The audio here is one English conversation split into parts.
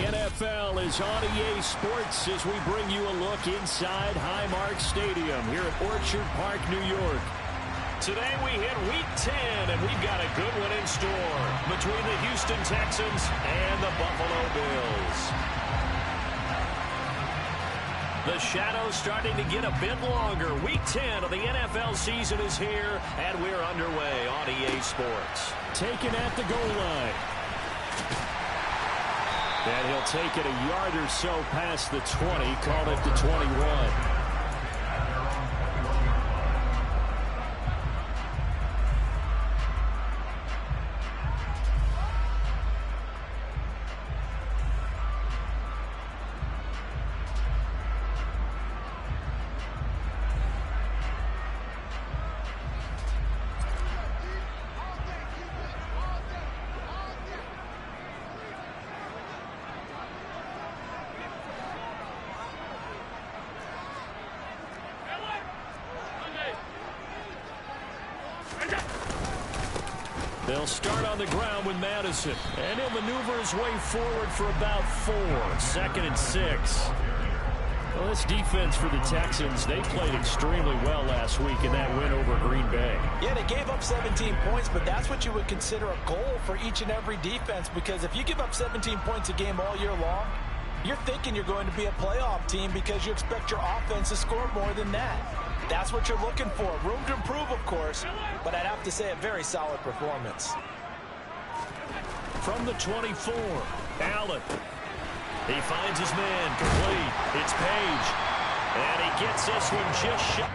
NFL is on EA Sports as we bring you a look inside Highmark Stadium here at Orchard Park, New York. Today we hit Week 10, and we've got a good one in store between the Houston Texans and the Buffalo Bills. The shadow's starting to get a bit longer. Week 10 of the NFL season is here, and we're underway on EA Sports. Taken at the goal line. And he'll take it a yard or so past the 20, called it the 21. They'll start on the ground with Madison, and he'll maneuver his way forward for about 4. 2nd and 6. Well, this defense for the Texans, they played extremely well last week in that win over Green Bay. Yeah, they gave up 17 points, but that's what you would consider a goal for each and every defense, because if you give up 17 points a game all year long, you're thinking you're going to be a playoff team because you expect your offense to score more than that. That's what you're looking for. Room to improve, of course, but I'd have to say a very solid performance. From the 24, Allen. He finds his man complete. It's Page. And he gets this one just shot.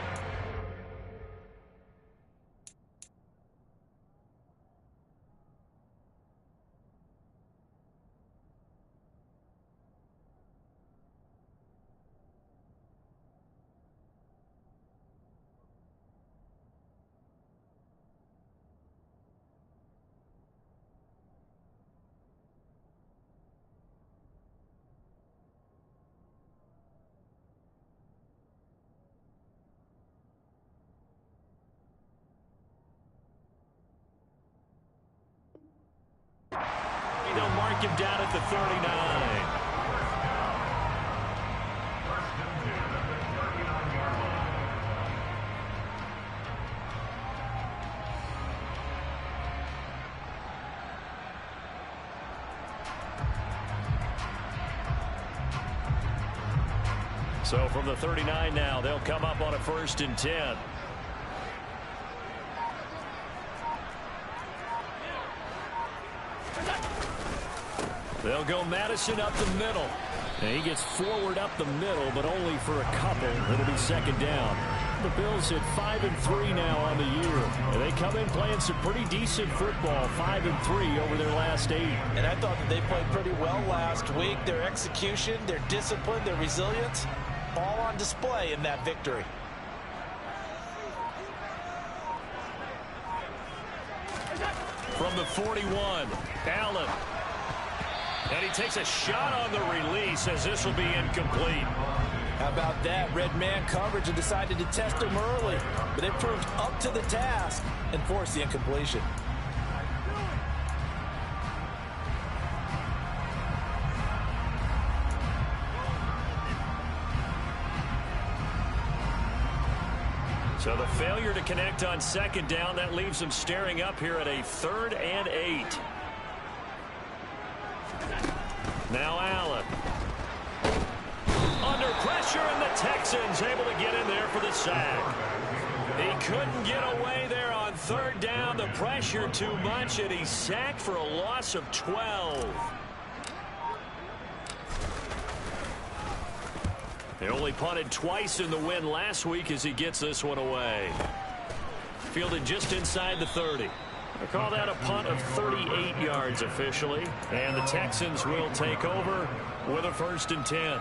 They'll mark him down at the 39. So from the 39 now, they'll come up on a 1st and 10. They'll go Madison up the middle. And he gets forward up the middle, but only for a couple. It'll be 2nd down. The Bills hit 5-3 now on the year. And they come in playing some pretty decent football, 5-3 over their last 8. And I thought that they played pretty well last week. Their execution, their discipline, their resilience, all on display in that victory. From the 41, Allen. And he takes a shot on the release as this will be incomplete. How about that? Red man coverage and decided to test him early. But it proved up to the task and forced the incompletion. So the failure to connect on 2nd down, that leaves them staring up here at a 3rd and 8. Now Allen. Under pressure, and the Texans able to get in there for the sack. He couldn't get away there on 3rd down. The pressure too much, and he's sacked for a loss of 12. They only punted twice in the win last week as he gets this one away. Fielded just inside the 30. I call that a punt of 38 yards officially. And the Texans will take over with a 1st and 10.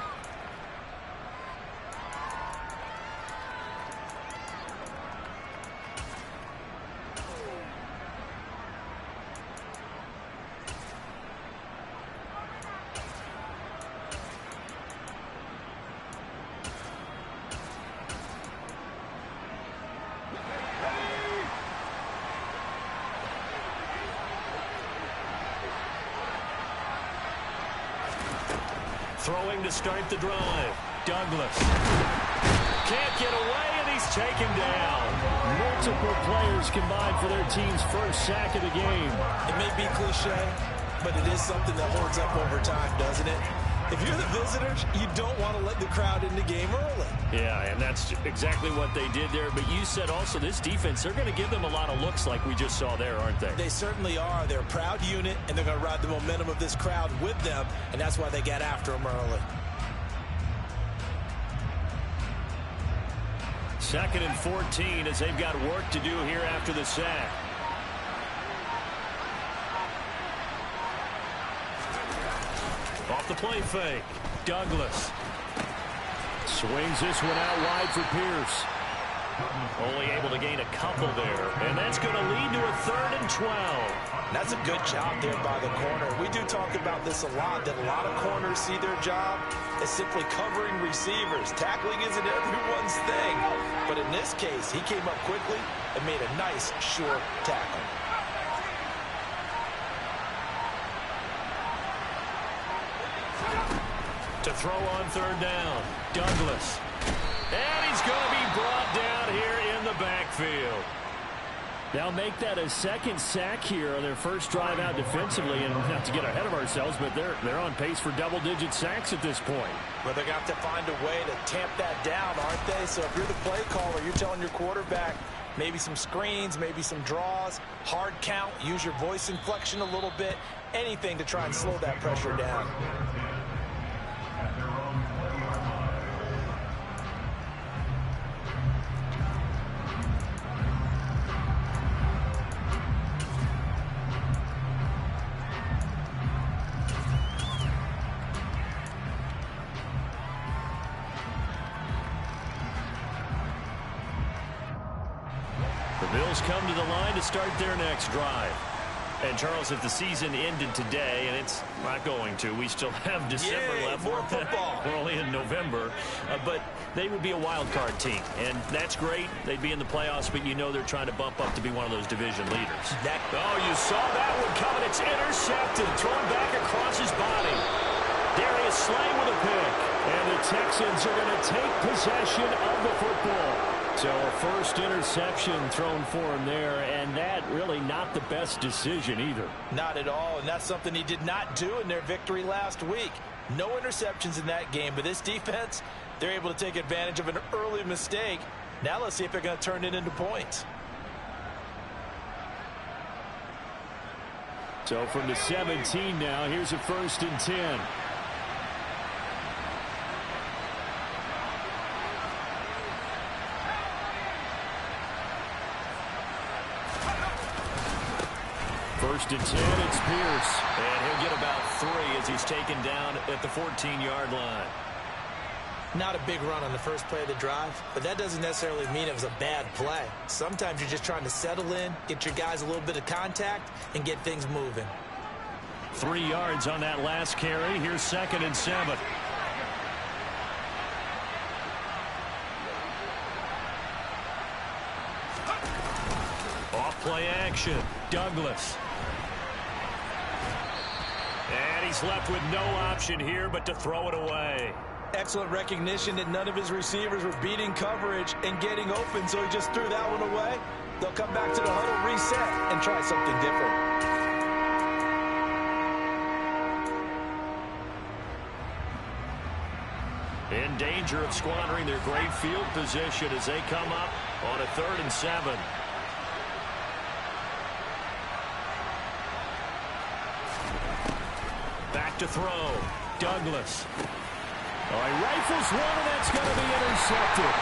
Throwing to start the drive. Douglas. Can't get away, and he's taken down. Multiple players combined for their team's first sack of the game. It may be cliche, but it is something that holds up over time, doesn't it? If you're the visitors, you don't want to let the crowd in the game early. Yeah, and that's exactly what they did there. But you said also this defense, they're going to give them a lot of looks like we just saw there, aren't they? They certainly are. They're a proud unit, and they're going to ride the momentum of this crowd with them, and that's why they got after them early. 2nd and 14 as they've got work to do here after the sack. Off the play fake. Douglas. Swings this one out wide for Pierce. Only able to gain a couple there. And that's going to lead to a 3rd and 12. That's a good job there by the corner. We do talk about this a lot, that a lot of corners see their job as simply covering receivers. Tackling isn't everyone's thing. But in this case, he came up quickly and made a nice, short tackle. To throw on 3rd down. Douglas. And he's going to be brought down here in the backfield. They'll make that a 2nd sack here on their first drive out defensively, and not to get ahead of ourselves, but they're on pace for double-digit sacks at this point. Well, they're going to have to find a way to tamp that down, aren't they? So if you're the play caller, you're telling your quarterback maybe some screens, maybe some draws, hard count, use your voice inflection a little bit, anything to try and slow that pressure down. The Bills come to the line to start their next drive. And, Charles, if the season ended today, and it's not going to, we still have December left. More football. We're only in November. But they would be a wild card team. And that's great. They'd be in the playoffs, but you know they're trying to bump up to be one of those division leaders. Oh, you saw that one coming. It's intercepted. Thrown back across his body. Darius Slay with a pick. And the Texans are going to take possession of the football. So a first interception thrown for him there, and that really not the best decision either. Not at all, and that's something he did not do in their victory last week. No interceptions in that game, but this defense, they're able to take advantage of an early mistake. Now let's see if they're going to turn it into points. So from the 17 now, here's a 1st and 10. First and 10, it's Pierce. And he'll get about 3 as he's taken down at the 14-yard line. Not a big run on the first play of the drive, but that doesn't necessarily mean it was a bad play. Sometimes you're just trying to settle in, get your guys a little bit of contact, and get things moving. 3 yards on that last carry. Here's 2nd and 7. Off play action. Douglas. And he's left with no option here but to throw it away. Excellent recognition that none of his receivers were beating coverage and getting open, so he just threw that one away. They'll come back to the huddle, reset, and try something different. In danger of squandering their great field position as they come up on a 3rd and 7. Back to throw. Douglas. Oh, he rifles one, and that's going to be intercepted.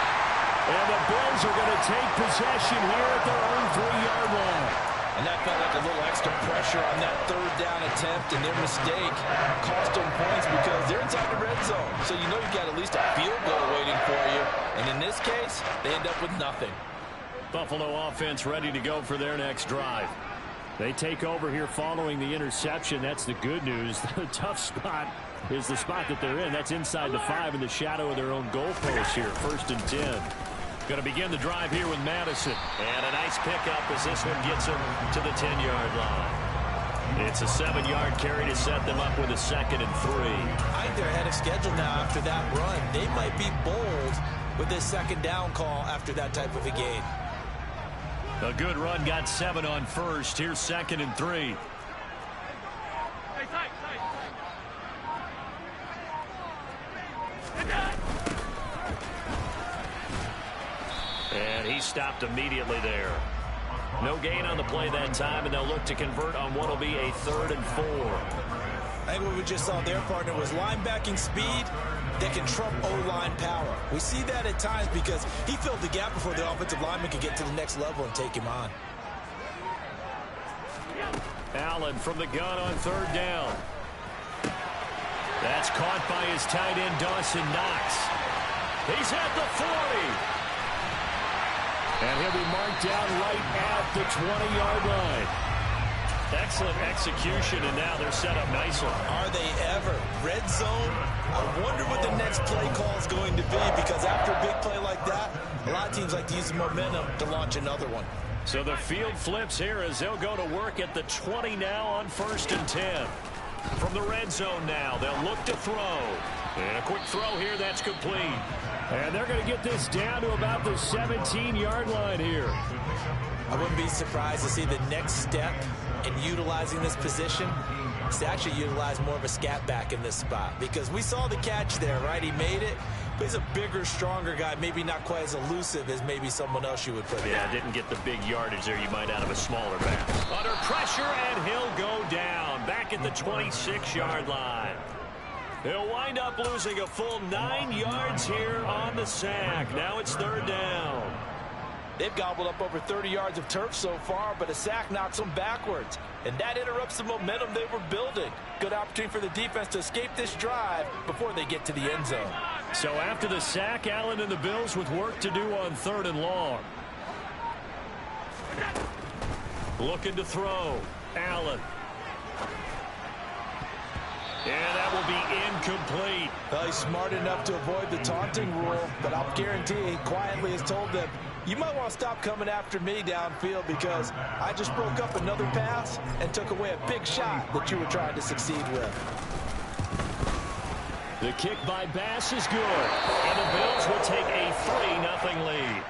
And the Bills are going to take possession here at their own 3-yard line. And that felt like a little extra pressure on that 3rd down attempt, and their mistake cost them points because they're inside the red zone. So you know you've got at least a field goal waiting for you. And in this case, they end up with nothing. Buffalo offense ready to go for their next drive. They take over here following the interception. That's the good news. The tough spot is the spot that they're in. That's inside the 5 in the shadow of their own goalpost here. 1st and 10. Going to begin the drive here with Madison. And a nice pickup as this one gets him to the 10-yard line. It's a 7-yard carry to set them up with a 2nd and 3. I think they're ahead of schedule now after that run. They might be bold with this 2nd down call after that type of a gain. A good run got 7 on first. Here's 2nd and 3. And he stopped immediately there. No gain on the play that time, and they'll look to convert on what will be a 3rd and 4. I think what we just saw their partner was linebacking speed that can trump O-line power. We see that at times because he filled the gap before the offensive lineman could get to the next level and take him on. Allen from the gun on 3rd down. That's caught by his tight end, Dawson Knox. He's at the 40. And he'll be marked down right at the 20-yard line. Excellent execution, and now they're set up nicely. Are they ever? Red zone? I wonder what the next play call is going to be, because after a big play like that, a lot of teams like to use the momentum to launch another one. So the field flips here as they'll go to work at the 20 now on 1st and 10. From the red zone now, they'll look to throw. And a quick throw here, that's complete. And they're going to get this down to about the 17-yard line here. I wouldn't be surprised to see the next step in utilizing this position is to actually utilize more of a scat back in this spot, because we saw the catch there, right? He made it, but he's a bigger, stronger guy, maybe not quite as elusive as maybe someone else you would put. Yeah, didn't get the big yardage there you might out of a smaller back. Under pressure, and he'll go down back at the 26-yard line. He'll wind up losing a full 9 yards here on the sack. Now it's 3rd down. They've gobbled up over 30 yards of turf so far, but a sack knocks them backwards. And that interrupts the momentum they were building. Good opportunity for the defense to escape this drive before they get to the end zone. So after the sack, Allen and the Bills with work to do on 3rd and long. Looking to throw. Allen. And that will be incomplete. Well, he's smart enough to avoid the taunting rule, but I'll guarantee he quietly has told them, you might want to stop coming after me downfield, because I just broke up another pass and took away a big shot that you were trying to succeed with. The kick by Bass is good, and the Bills will take a 3-0 lead.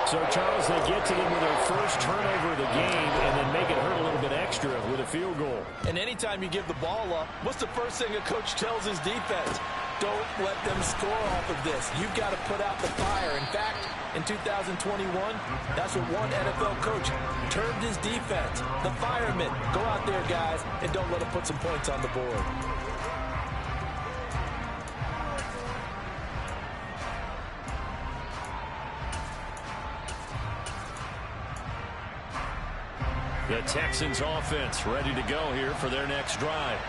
So, Charles, they get to them with their first turnover of the game and then make it hurt a little bit extra with a field goal. And anytime you give the ball up, what's the first thing a coach tells his defense? Don't let them score off of this. You've got to put out the fire. In fact, in 2021, that's what one NFL coach termed his defense. The firemen. Go out there, guys, and don't let them put some points on the board. The Texans offense ready to go here for their next drive.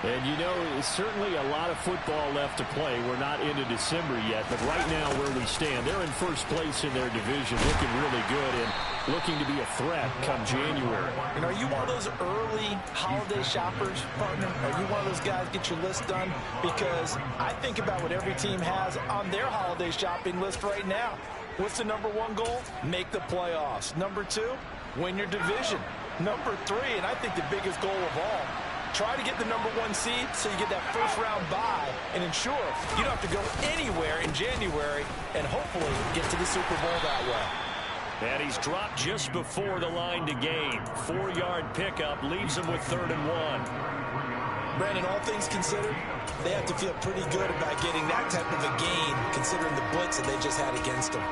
And, you know, certainly a lot of football left to play. We're not into December yet, but right now where we stand, they're in first place in their division, looking really good and looking to be a threat come January. And are you one of those early holiday shoppers, partner? Are you one of those guys get your list done? Because I think about what every team has on their holiday shopping list right now. What's the number 1 goal? Make the playoffs. Number 2, win your division. Number 3, and I think the biggest goal of all, try to get the number 1 seed so you get that first-round bye and ensure you don't have to go anywhere in January and hopefully get to the Super Bowl that way. And he's dropped just before the line to gain. 4-yard pickup leaves him with 3rd and 1. Brandon, all things considered, they have to feel pretty good about getting that type of a gain considering the blitz that they just had against them.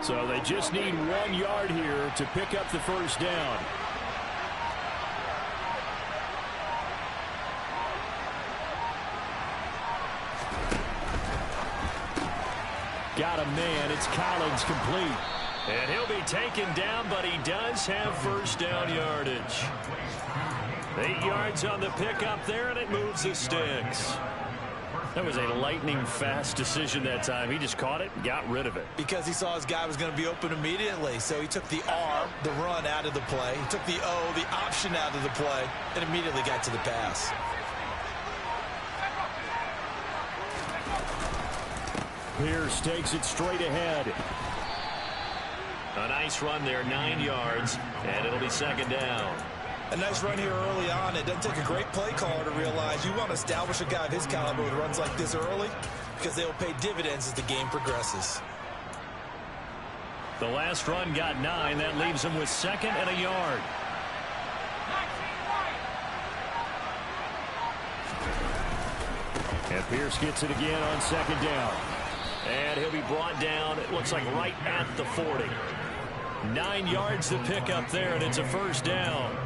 So they just need 1 yard here to pick up the first down. Got a man. It's Collins complete. And he'll be taken down, but he does have first down yardage. 8 yards on the pickup there, and it moves the sticks. That was a lightning-fast decision that time. He just caught it and got rid of it. Because he saw his guy was going to be open immediately. So he took the R, the run, out of the play. He took the O, the option, out of the play, and immediately got to the pass. Pierce takes it straight ahead. A nice run there, 9 yards, and it'll be 2nd down. A nice run here early on. It doesn't take a great play caller to realize you want to establish a guy of his caliber with runs like this early because they will pay dividends as the game progresses. The last run got 9. That leaves him with 2nd and a yard. And Pierce gets it again on 2nd down. And he'll be brought down, it looks like right at the 40. 9 yards to pick up there, and it's a 1st down.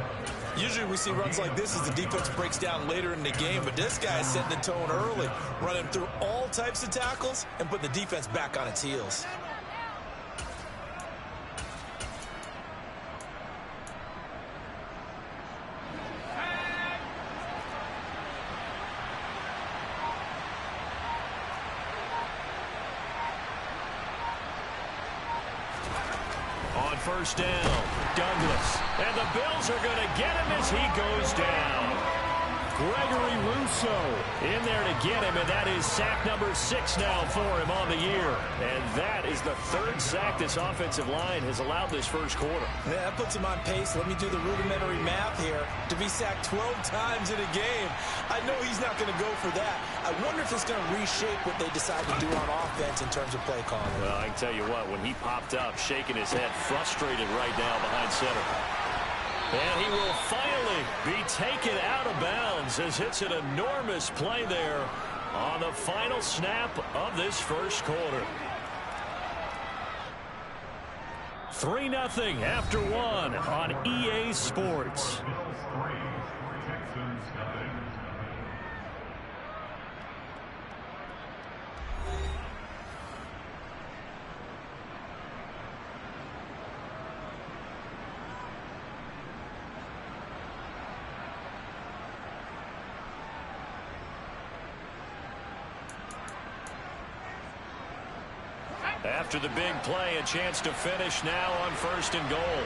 Usually we see runs like this as the defense breaks down later in the game, but this guy is setting the tone early, running through all types of tackles and putting the defense back on its heels. On 1st down, Douglas. And the Bills are going to get him as he goes down. Gregory Rousseau in there to get him, and that is sack number 6 now for him on the year. And that is the 3rd sack this offensive line has allowed this first quarter. Yeah, that puts him on pace. Let me do the rudimentary math here. To be sacked 12 times in a game, I know he's not going to go for that. I wonder if it's going to reshape what they decide to do on offense in terms of play calling. Well, I can tell you what, when he popped up, shaking his head, frustrated right now behind center. And he will finally be taken out of bounds as hits an enormous play there on the final snap of this first quarter. 3-0 after 1 on EA Sports. After the big play, a chance to finish now on 1st and goal.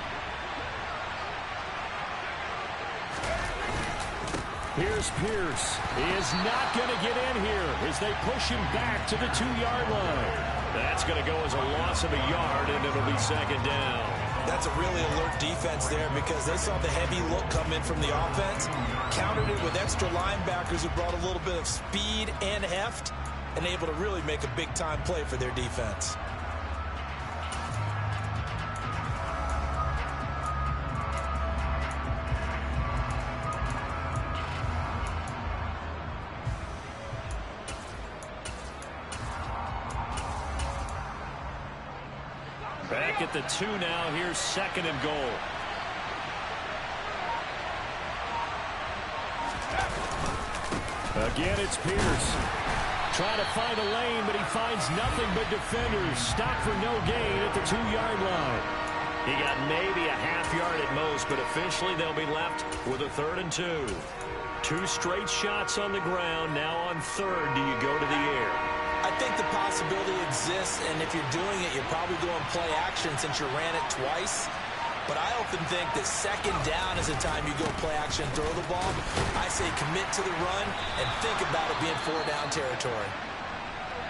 Here's Pierce. He is not going to get in here as they push him back to the 2-yard line. That's going to go as a loss of a yard, and it'll be 2nd down. That's a really alert defense there because they saw the heavy look come in from the offense, countered it with extra linebackers who brought a little bit of speed and heft, and able to really make a big-time play for their defense. Back at the 2 now. Here's 2nd and goal. Again, it's Pierce. Trying to find a lane, but he finds nothing but defenders. Stop for no gain at the 2-yard line. He got maybe a half yard at most, but officially they'll be left with a 3rd and 2. 2 straight shots on the ground. Now on 3rd, do you go to the air? I think the possibility exists, and if you're doing it, you're probably going play action since you ran it twice. But I often think that 2nd down is the time you go play action, throw the ball. I say commit to the run and think about it being 4-down territory.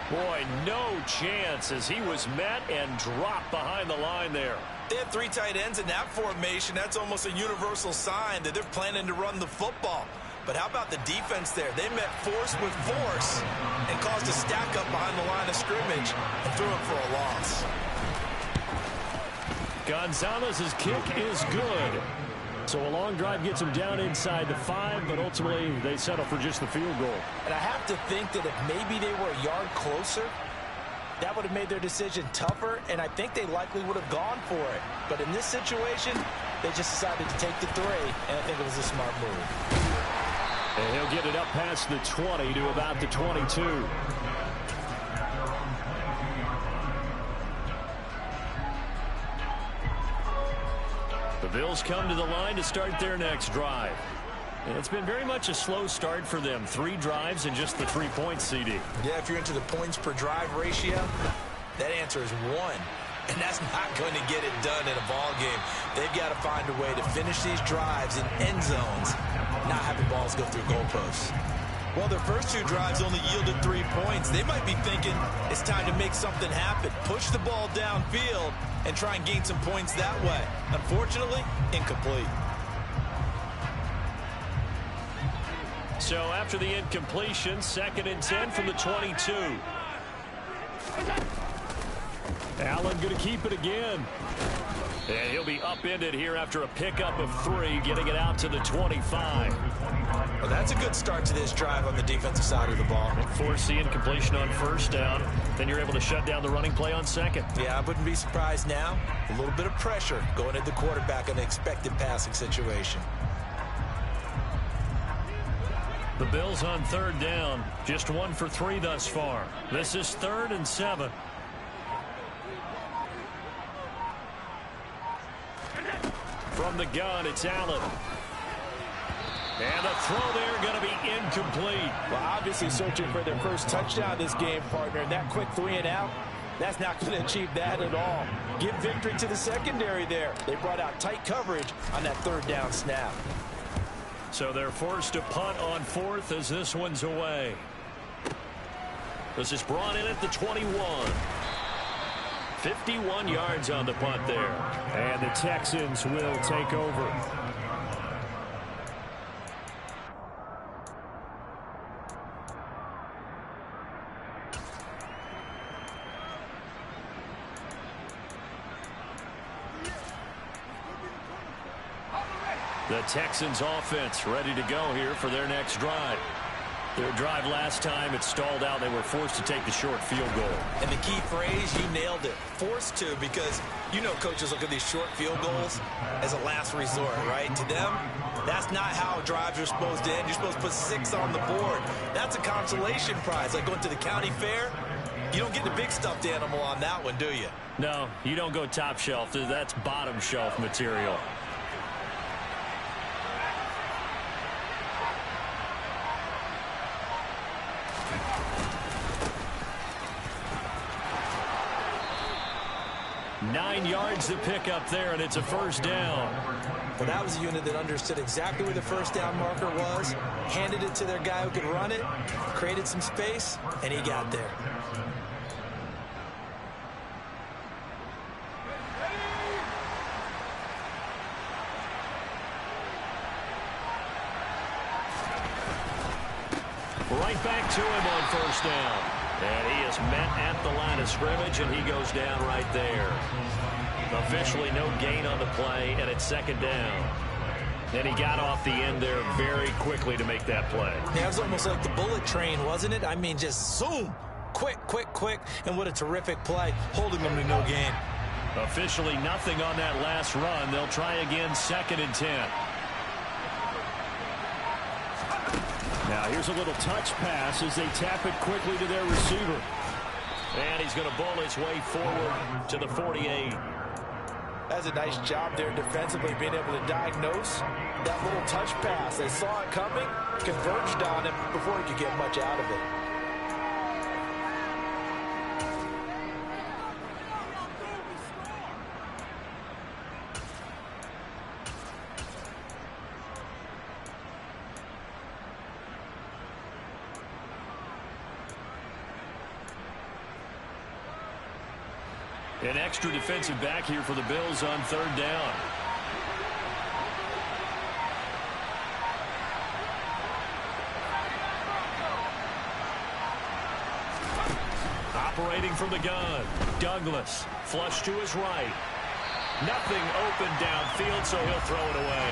Boy, no chance as he was met and dropped behind the line there. They have 3 tight ends in that formation. That's almost a universal sign that they're planning to run the football. But how about the defense there? They met force with force and caused a stack up behind the line of scrimmage and threw it for a loss. Gonzalez's kick is good. So a long drive gets him down inside the 5, but ultimately they settle for just the field goal. And I have to think that if maybe they were a yard closer, that would have made their decision tougher, and I think they likely would have gone for it. But in this situation, they just decided to take the 3, and I think it was a smart move. And he'll get it up past the 20 to about the 22. The Bills come to the line to start their next drive. And it's been very much a slow start for them. 3 drives and just the 3 points, CD. Yeah, if you're into the points per drive ratio, that answer is 1. And that's not going to get it done in a ball game. They've got to find a way to finish these drives in end zones, not having balls go through goalposts. Well, their first 2 drives only yielded 3 points. They might be thinking it's time to make something happen. Push the ball downfield and try and gain some points that way. Unfortunately, incomplete. So after the incompletion, 2nd and 10 from the 22. Allen going to keep it again. And he'll be upended here after a pickup of 3, getting it out to the 25. Well, that's a good start to this drive on the defensive side of the ball. Force the incompletion on 1st down. Then you're able to shut down the running play on 2nd. Yeah, I wouldn't be surprised now. A little bit of pressure going at the quarterback in an expected passing situation. The Bills on 3rd down. Just 1 for 3 thus far. This is 3rd and 7. From the gun, it's Allen. And the throw there going to be incomplete. Well, obviously searching for their first touchdown this game, partner. And that quick 3 and out, that's not going to achieve that at all. Give victory to the secondary there. They brought out tight coverage on that 3rd down snap. So they're forced to punt on 4th as this one's away. This is brought in at the 21. 51 yards on the punt there. And the Texans will take over. The Texans offense ready to go here for their next drive. Their drive last time, it stalled out. They were forced to take the short field goal. And the key phrase, you nailed it. Forced to, because you know coaches look at these short field goals as a last resort, right? To them, that's not how drives are supposed to end. You're supposed to put 6 on the board. That's a consolation prize. Like going to the county fair, you don't get the big stuffed animal on that one, do you? No, you don't go top shelf. That's bottom shelf material. Nine yards to pick up there, and it's a 1st down. Well, that was a unit that understood exactly where the 1st down marker was, handed it to their guy who could run it, created some space, and he got there. Right back to him on 1st down. And he is met at the line of scrimmage, and he goes down right there. Officially no gain on the play, and it's 2nd down. And he got off the end there very quickly to make that play. Yeah, it was almost like the bullet train, wasn't it? I mean, just zoom. Quick, quick, quick. And what a terrific play, holding them to no gain. Officially nothing on that last run. They'll try again, 2nd and 10. Now here's a little touch pass as they tap it quickly to their receiver. And he's going to bowl his way forward to the 48. That's a nice job there defensively, being able to diagnose that little touch pass. They saw it coming, converged on him before he could get much out of it. An extra defensive back here for the Bills on 3rd down. Operating from the gun. Douglas, flush to his right. Nothing open downfield, so he'll throw it away.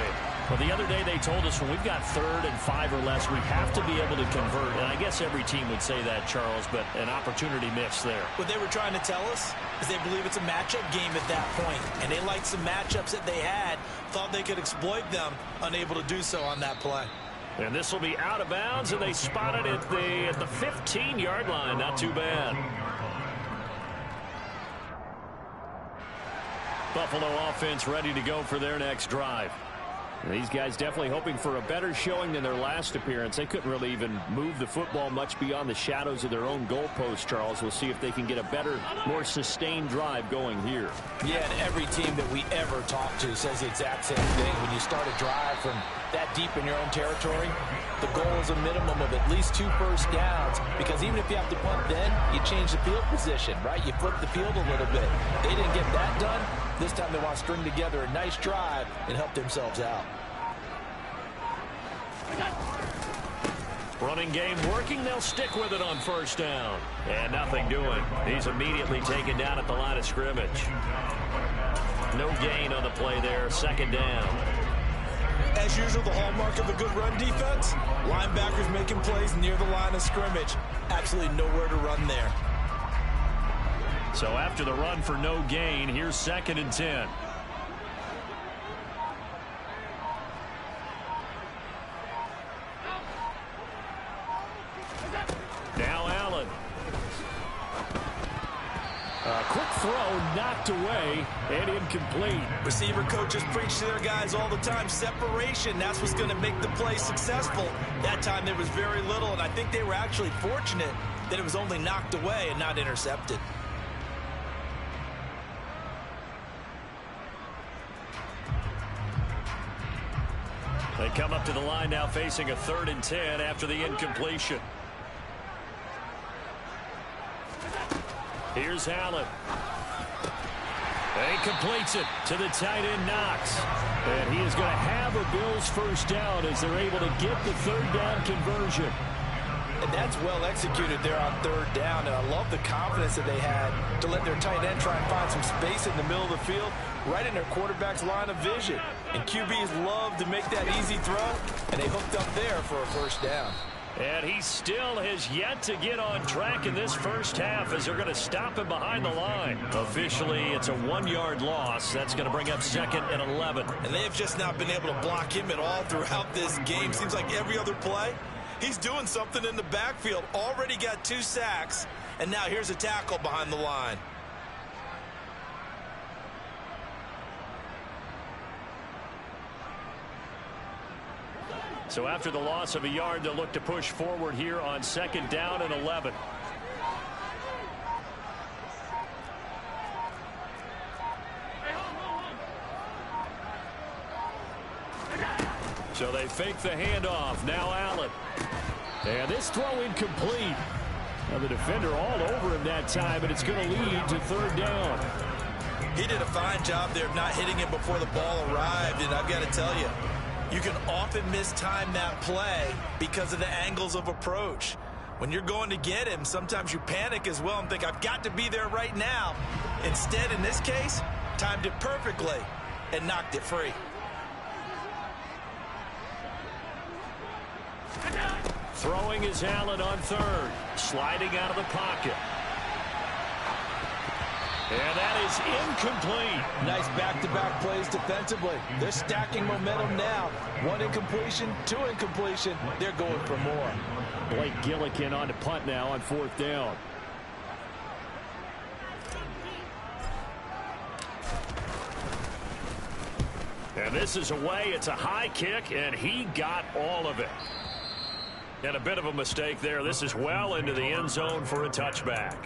Well, the other day they told us when we've got 3rd and 5 or less, we have to be able to convert. And I guess every team would say that, Charles, but an opportunity missed there. What they were trying to tell us is they believe it's a matchup game at that point. And they liked some matchups that they had, thought they could exploit them, unable to do so on that play. And this will be out of bounds, and they spot it at the 15-yard line. Not too bad. Buffalo offense ready to go for their next drive. These guys definitely hoping for a better showing than their last appearance. They couldn't really even move the football much beyond the shadows of their own goalpost, Charles. We'll see if they can get a better, more sustained drive going here. Yeah, and every team that we ever talk to says the exact same thing. When you start a drive from that deep in your own territory, the goal is a minimum of at least 2 first downs, because even if you have to punt then, you change the field position, right? You flip the field a little bit. They didn't get that done. This time they want to string together a nice drive and help themselves out. Running game working. They'll stick with it on first down. And nothing doing. He's immediately taken down at the line of scrimmage. No gain on the play there. Second down. As usual, the hallmark of a good run defense, linebackers making plays near the line of scrimmage. Absolutely nowhere to run there. So after the run for no gain, here's 2nd and 10. Now Allen. A quick throw knocked away and incomplete. Receiver coaches preach to their guys all the time. Separation, that's what's going to make the play successful. That time there was very little, and I think they were actually fortunate that it was only knocked away and not intercepted. They come up to the line now facing a 3rd and 10 after the incompletion. Here's Allen. He completes it to the tight end, Knox. And he is going to have a Bills first down as they're able to get the 3rd down conversion. And that's well executed there on 3rd down. And I love the confidence that they had to let their tight end try and find some space in the middle of the field, right in their quarterback's line of vision. And QBs love to make that easy throw, and they hooked up there for a first down. And he still has yet to get on track in this first half as they're going to stop him behind the line. Officially, it's a 1-yard loss. That's going to bring up 2nd and 11. And they've just not been able to block him at all throughout this game. Seems like every other play, he's doing something in the backfield. Already got 2 sacks, and now here's a tackle behind the line. So after the loss of a yard, they'll look to push forward here on 2nd down and 11. So they fake the handoff. Now Allen. And this throw incomplete. Now the defender all over him that time, and it's going to lead to 3rd down. He did a fine job there of not hitting it before the ball arrived, and I've got to tell you, you can often mistime that play because of the angles of approach. When you're going to get him, sometimes you panic as well and think, I've got to be there right now. Instead, in this case, timed it perfectly and knocked it free. Throwing is Allen on 3rd. Sliding out of the pocket. And that is incomplete. Nice back-to-back plays defensively. They're stacking momentum now. 1 incompletion, 2 incompletion. They're going for more. Blake Gillikin on to punt now on 4th down. And this is away. It's a high kick, and he got all of it. And a bit of a mistake there. This is well into the end zone for a touchback.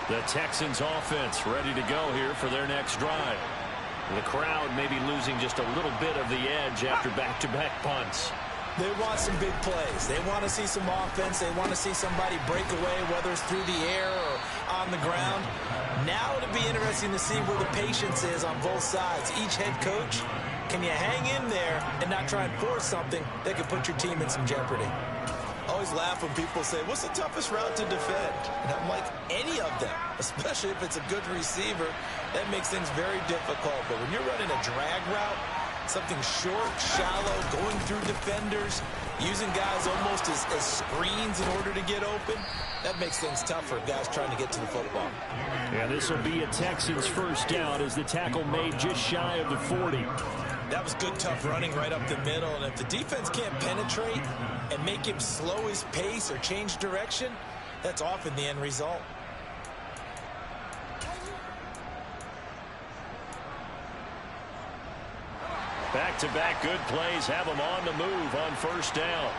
The Texans offense ready to go here for their next drive. The crowd maybe losing just a little bit of the edge after back-to-back punts. They want some big plays. They want to see some offense. They want to see somebody break away, whether it's through the air or on the ground. Now it'll be interesting to see where the patience is on both sides. Each head coach, can you hang in there and not try and force something that could put your team in some jeopardy? I always laugh when people say, what's the toughest route to defend? And I'm like, any of them, especially if it's a good receiver. That makes things very difficult. But when you're running a drag route, something short, shallow, going through defenders, using guys almost as screens in order to get open, that makes things tough for guys trying to get to the football. Yeah, this will be a Texans first down as the tackle made just shy of the 40. That was good, tough running right up the middle. And if the defense can't penetrate and make him slow his pace or change direction, that's often the end result. Back-to-back good plays have them on the move on first down.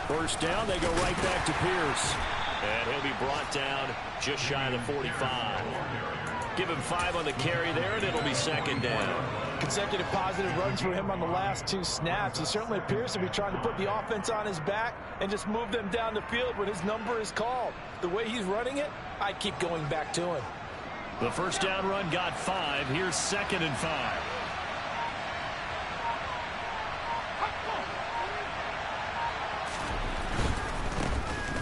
First down, they go right back to Pierce. And he'll be brought down just shy of the 45. give him 5 on the carry there, and it'll be second down. Consecutive positive runs for him on the last 2 snaps. He certainly appears to be trying to put the offense on his back and just move them down the field when his number is called. The way he's running it, I keep going back to him. The first down run got 5. Here's 2nd and 5.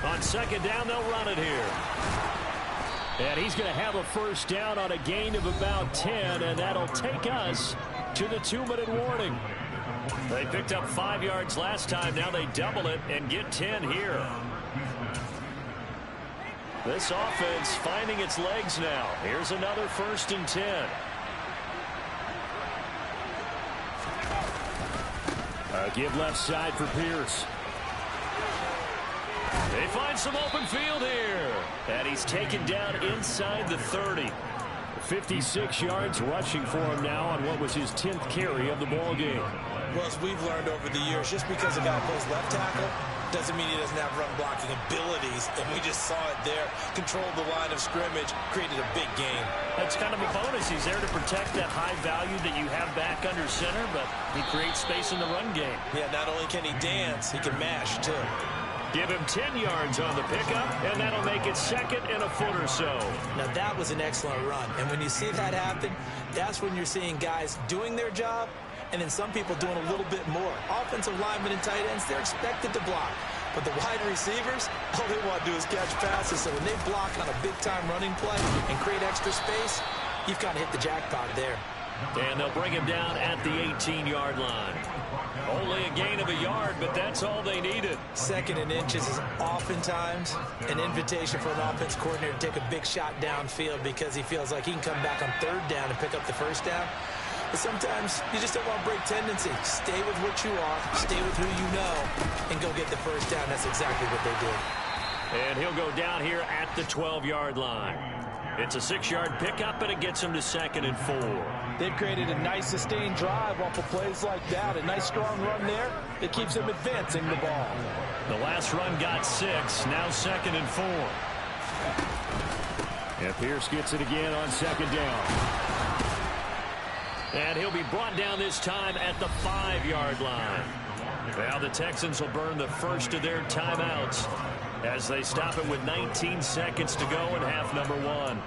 On 2nd down, they'll run it here. And he's going to have a first down on a gain of about 10, and that'll take us to the 2-minute warning. They picked up 5 yards last time. Now they double it and get 10 here. This offense finding its legs now. Here's another 1st and 10. Give left side for Pierce. They find some open field here. And he's taken down inside the 30. 56 yards rushing for him now on what was his 10th carry of the ball game. Well, as we've learned over the years, just because a guy plays left tackle doesn't mean he doesn't have run blocking abilities. And we just saw it there. Controlled the line of scrimmage, created a big game. That's kind of a bonus. He's there to protect that high value that you have back under center, but he creates space in the run game. Yeah, not only can he dance, he can mash, too. Give him 10 yards on the pickup, and that'll make it 2nd and a foot or so. Now, that was an excellent run. And when you see that happen, that's when you're seeing guys doing their job, and then some people doing a little bit more. Offensive linemen and tight ends, they're expected to block. But the wide receivers, all they want to do is catch passes. So when they block on a big-time running play and create extra space, you've kind of hit the jackpot there. And they'll bring him down at the 18-yard line. Only a gain of a yard, but that's all they needed. 2nd and inches is oftentimes an invitation for an offense coordinator to take a big shot downfield because he feels like he can come back on 3rd down and pick up the 1st down. But sometimes you just don't want to break tendency. Stay with what you are, stay with who you know, and go get the 1st down. That's exactly what they did. And he'll go down here at the 12-yard line. It's a 6-yard pickup, and it gets him to 2nd and 4. They've created a nice sustained drive off of plays like that. A nice strong run there. It keeps them advancing the ball. The last run got 6. Now 2nd and 4. And Pierce gets it again on 2nd down. And he'll be brought down this time at the 5-yard line. Now the Texans will burn the first of their timeouts as they stop it with 19 seconds to go in half number 1.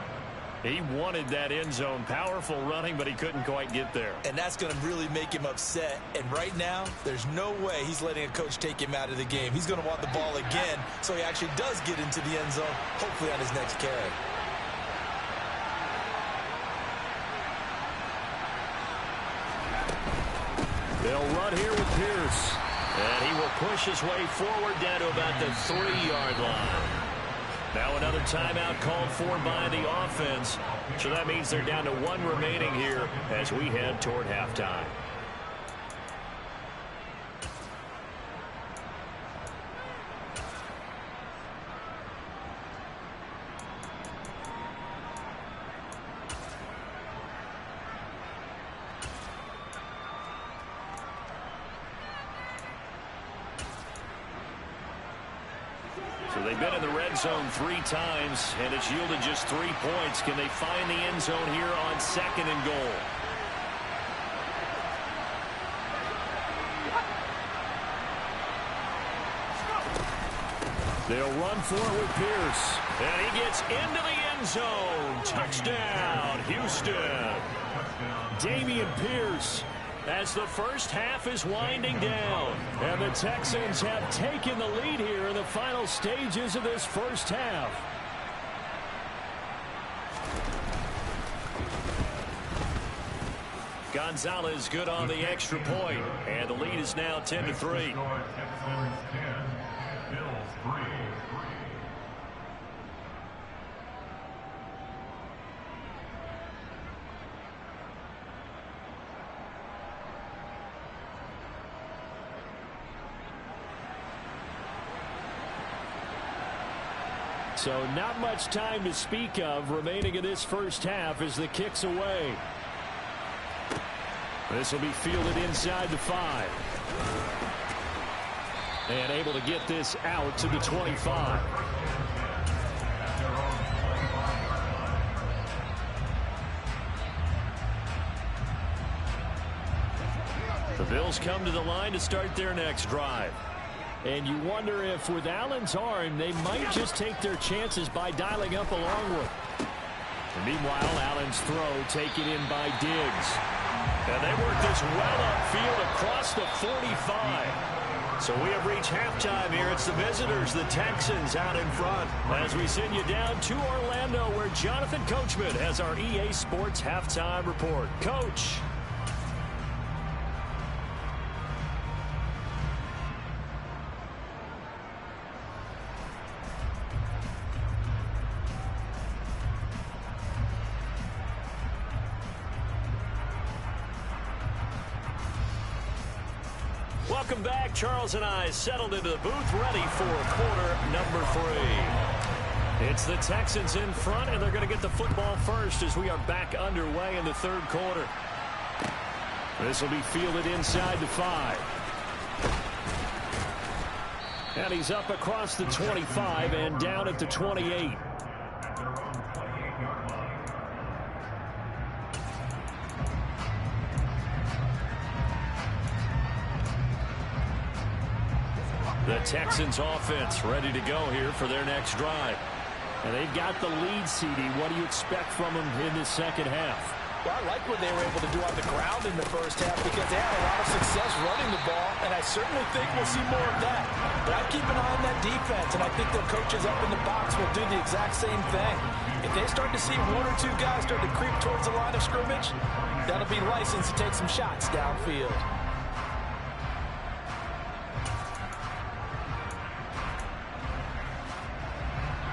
He wanted that end zone. Powerful running, but he couldn't quite get there. And that's going to really make him upset. And right now, there's no way he's letting a coach take him out of the game. He's going to want the ball again, so he actually does get into the end zone, hopefully on his next carry. They'll run here with Pierce. And he will push his way forward down to about the 3-yard line. Now another timeout called for by the offense. So that means they're down to 1 remaining here as we head toward halftime. So they've been in the red zone 3 times, and it's yielded just 3 points. Can they find the end zone here on 2nd and goal? They'll run for it with Pierce. And he gets into the end zone. Touchdown, Houston. Dameon Pierce. As the first half is winding down. And the Texans have taken the lead here in the final stages of this first half. Gonzalez good on the extra point. And the lead is now 10-3. So not much time to speak of remaining in this first half as the kick's away. This will be fielded inside the 5. And able to get this out to the 25. The Bills come to the line to start their next drive. And you wonder if with Allen's arm, they might just take their chances by dialing up a long one. And meanwhile, Allen's throw taken in by Diggs. And they work this well upfield across the 45. So we have reached halftime here. It's the visitors, the Texans, out in front. As we send you down to Orlando, where Jonathan Coachman has our EA Sports halftime report. Coach. Welcome back. Charles and I settled into the booth, ready for quarter number 3. It's the Texans in front, and they're going to get the football first as we are back underway in the third quarter. This will be fielded inside the 5. And he's up across the 25 and down at the 28. The Texans offense ready to go here for their next drive. And they've got the lead, CD. What do you expect from them in the second half? Well, I like what they were able to do on the ground in the first half because they had a lot of success running the ball, and I certainly think we'll see more of that. But I'd keep an eye on that defense, and I think their coaches up in the box will do the exact same thing. If they start to see 1 or 2 guys start to creep towards the line of scrimmage, that'll be licensed to take some shots downfield.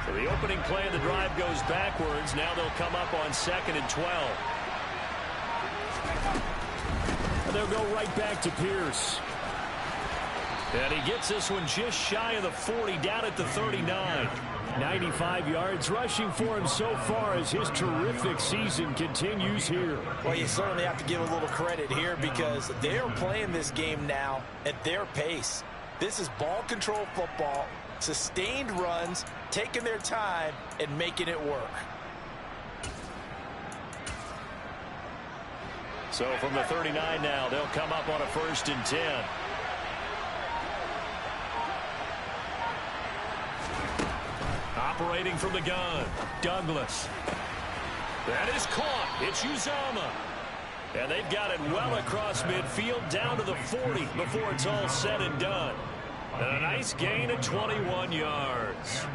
So the opening play of the drive goes backwards. Now they'll come up on 2nd and 12. And they'll go right back to Pierce. And he gets this one just shy of the 40, down at the 39. 95 yards rushing for him so far as his terrific season continues here. Well, you certainly have to give a little credit here because they are playing this game now at their pace. This is ball control football, sustained runs, taking their time and making it work. So from the 39 now, they'll come up on a 1st and 10. Operating from the gun, Douglas. That is caught. It's Uzama. And they've got it well across midfield down to the 40 before it's all said and done. And a nice gain of 21 yards.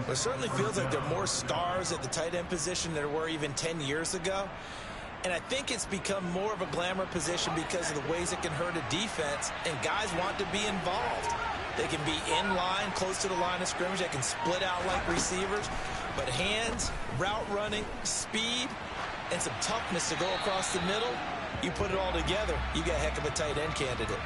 Well, it certainly feels like there are more stars at the tight end position than there were even 10 years ago. And I think it's become more of a glamour position because of the ways it can hurt a defense, and guys want to be involved. They can be in line, close to the line of scrimmage. They can split out like receivers. But hands, route running, speed, and some toughness to go across the middle, you put it all together, you got a heck of a tight end candidate.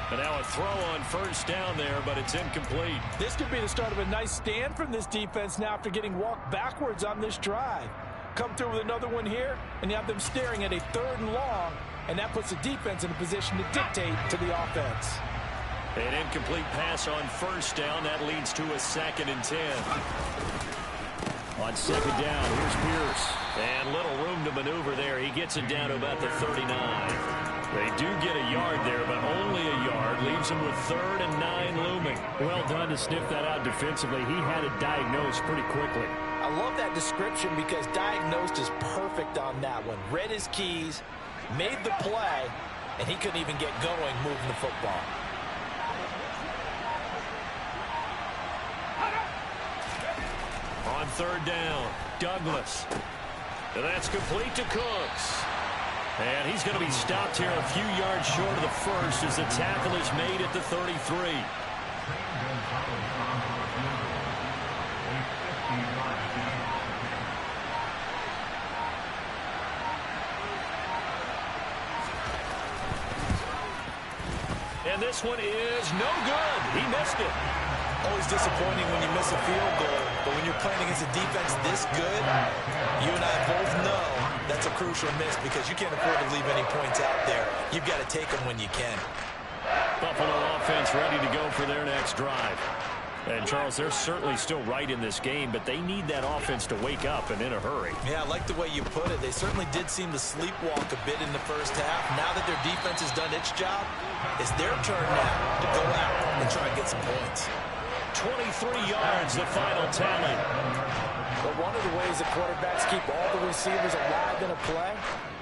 And now a throw on 1st down there, but it's incomplete. This could be the start of a nice stand from this defense now after getting walked backwards on this drive. Come through with another one here, and you have them staring at a 3rd and long, and that puts the defense in a position to dictate to the offense. An incomplete pass on 1st down. That leads to a 2nd and 10. On 2nd down, here's Pierce. And little room to maneuver there. He gets it down to about the 39. They do get a yard there, but only a yard. Leaves him with 3rd and 9 looming. Well done to sniff that out defensively. He had it diagnosed pretty quickly. I love that description because diagnosed is perfect on that one. Read his keys, made the play, and he couldn't even get going moving the football. On 3rd down, Douglas. And that's complete to Cooks. And he's going to be stopped here a few yards short of the 1st as the tackle is made at the 33. And this one is no good. He missed it. Always disappointing when you miss a field goal, but when you're playing against a defense this good, you and I both know that's a crucial miss because you can't afford to leave any points out there. You've got to take them when you can. Buffalo offense ready to go for their next drive. And, Charles, they're certainly still right in this game, but they need that offense to wake up and in a hurry. Yeah, I like the way you put it. They certainly did seem to sleepwalk a bit in the first half. Now that their defense has done its job, it's their turn now to go out and try and get some points. 23 yards, the final tally. But one of the ways the quarterbacks keep all the receivers alive in a play,